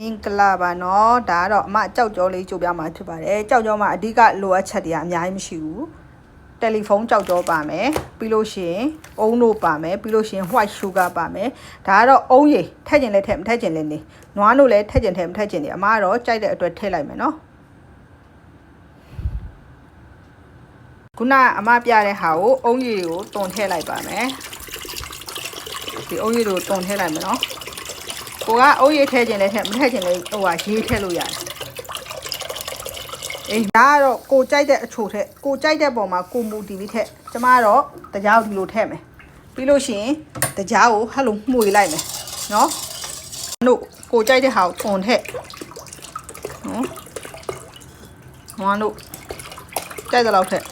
မင်္ဂလာပါနော်ဒါကတော့အမကြောက်ကြောလေးကြိုပြမှာဖြစ်ပါတယ်ကြောက်ကြောမှာအဓိကလိုအပ်ချက်တွေကအများကြီးမရှိဘူးတယ်လီဖုန်းကြောက်ကြောပါမယ်ပြီးလို့ရှိရင်အုံးတို့ပါမယ်ပြီးလို့ရှိရင် white sugar ပါမယ်ဒါကတော့အုံးရည်ထည့်ကျင်လဲထည့်မထည့်ကျင်လဲနေနွားတို့လည်းထည့်ကျင်ထည့်မထည့်ကျင်နေအမကတော့ကြိုက်တဲ့အတွက်ထည့်လိုက်မယ်နော်ခုနအမပြတဲ့ဟာကိုအုံးရည်ကိုတွန်ထည့်လိုက်ပါမယ်ဒီအုံးရည်ကိုတွန်ထည့်လိုက်မယ်နော်ကိုကအုတ်ရည်ထည့်ခြင်းလည်းထည့်မထည့်ခြင်းလည်းဟိုဟာရေးထည့်လို့ရတယ်အေးဒါကတော့ကိုကြိုက်တဲ့အချိုထည့်ကိုကြိုက်တဲ့ပုံမှာကိုမူတီပြီးထည့်ကျမကတော့တကြားကိုဒီလိုထည့်မယ်ပြီးလို့ရှိရင်တကြားကိုဟဲ့လိုမှုေလိုက်မယ်နော်တို့ကိုကြိုက်တဲ့ဟာကိုတွန်ထည့်နော်ဟောတို့ကြိုက်တဲ့လောက်ထည့်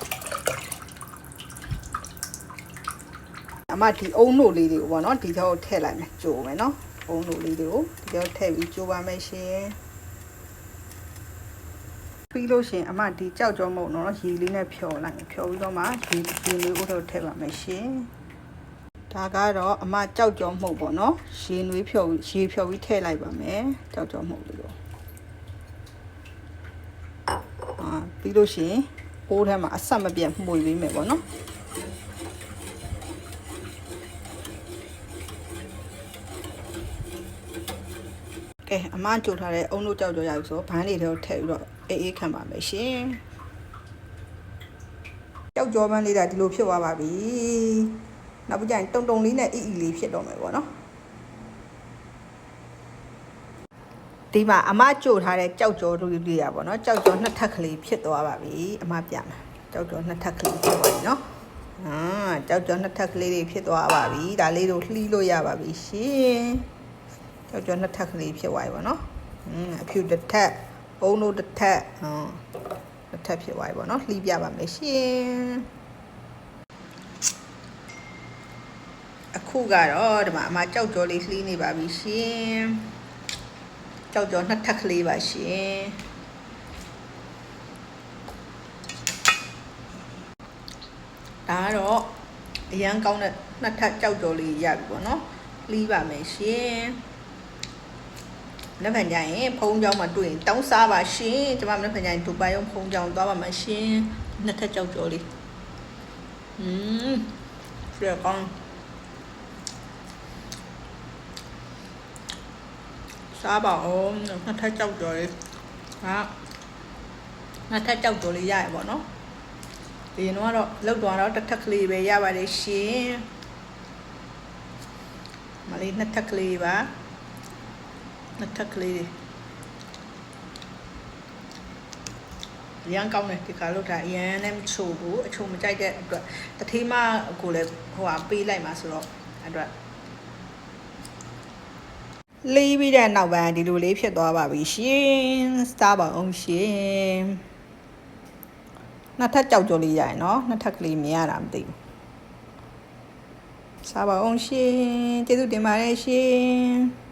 အမဒီအုံးတို့လေးတွေကိုပေါ့နော်ဒီကြောက်ထည့်လိုက်မယ်ကြိုမယ်နော်အုံးတို့လေးတွေကိုဒီတော့ထည့်ပြီးကြိုးပါမယ်ရှင်ပြီးလို့ရှင်အမဒီကြောက်ကြောမုံတော့ရေလေးနဲ့ဖြော်လိုက်ဖြော်ပြီးတော့မှဒီလေးကိုတော့ထည့်ပါမယ်ရှင်ဒါကတော့အမကြောက်ကြောမှုတ်ပေါ့နော်ရေနွေးဖြော်ရေဖြော်ပြီးထည့်လိုက်ပါမယ်ကြောက်ကြောမှုတ်လေးတော့ပြီးလို့ရှင်အိုးထဲမှာအဆက်မပြတ်မှုေပေးမယ်ပေါ့နော်ကဲအမကြိုထားတဲ့အုံတို့ကြောက်ကြောရပြီဆိုဘန်းလေးတွေထည့်ပြီးတော့အေးခံပါမယ်ရှင်ကြောက်ကြောဘန်းလေးဒါဒီလိုဖြစ်သွားပါပြီနောက်ပြီးကျရင်တုံတုံလေးနဲ့အီအီလေးဖြစ်တော့မယ်ပေါ့နော်ဒီမှာအမကြိုထားတဲ့ကြောက်ကြောတို့လေးရပါတော့ကြောက်ကြောနှစ်ထပ်ကလေးဖြစ်သွားပါပြီအမပြမယ်ကြောက်ကြောနှစ်ထပ်ကလေးဖြစ်သွားပြီနော်ကြောက်ကြောနှစ်ထပ်ကလေးတွေဖြစ်သွားပါပြီဒါလေးတို့လှီးလို့ရပါပြီရှင်ကြောက်ကြောနှစ်ထပ်ကလေးဖြစ်သွားပြီပေါ့နော်အဖြူတစ်ထပ်အုံးတို့တစ်ထပ်တစ်ထပ်ဖြစ်သွားပြီပေါ့နော်လှီးပြပါမယ်ရှင်အခုကတော့ဒီမှာအမကြောက်ကြောလေးလှီးနေပါပြီရှင်ကြောက်ကြောနှစ်ထပ်ကလေးပါရှင်ဒါကတော့အရန်ကောင်းတဲ့နှစ်ထပ်ကြောက်ကြောလေးရပြီပေါ့နော်လှီးပါမယ်ရှင်လက်ဖန်ကြရင်ဖုံးကြောင်းမှာတွေ့ရင်တောင်းစားပါရှင်ကျွန်မလက်ဖန်ကြရင်ဒူပိုင်ရုံဖုံးကြောင်းသွားပါမှာရှင်နှစ်ထပ်ကြောက်ကြောလေးပြကောင်းစားပါအောင်နှစ်ထပ်ကြောက်ကြောလေးဟာနှစ်ထပ်ကြောက်ကြောလေးရရပါတော့ဒီရင်တော့လောက်တော့တစ်ထပ်ကလေးပဲရပါတယ်ရှင်မလေးနှစ်ထပ်ကလေးပါနှစ်ထပ်ကလေးရန်ကောင်းတယ်ဒီခါလို့ဒါအရန်နဲ့မချို့ဘူးအချို့မကြိုက်တဲ့အတွက်တထေးမကိုလည်းဟိုဟာပေးလိုက်မှာဆိုတော့အတွက်လေးပြီးတဲ့နောက်ပိုင်းဒီလိုလေးဖြစ်သွားပါပြီရှင်စားပါအောင်ရှင်နှစ်ထပ်ကြောက်ကြောလေးရရင်နော်နှစ်ထပ်ကလေးမြင်ရတာမသိဘူးစားပါအောင်ရှင်ကျေးဇူးတင်ပါတယ်ရှင်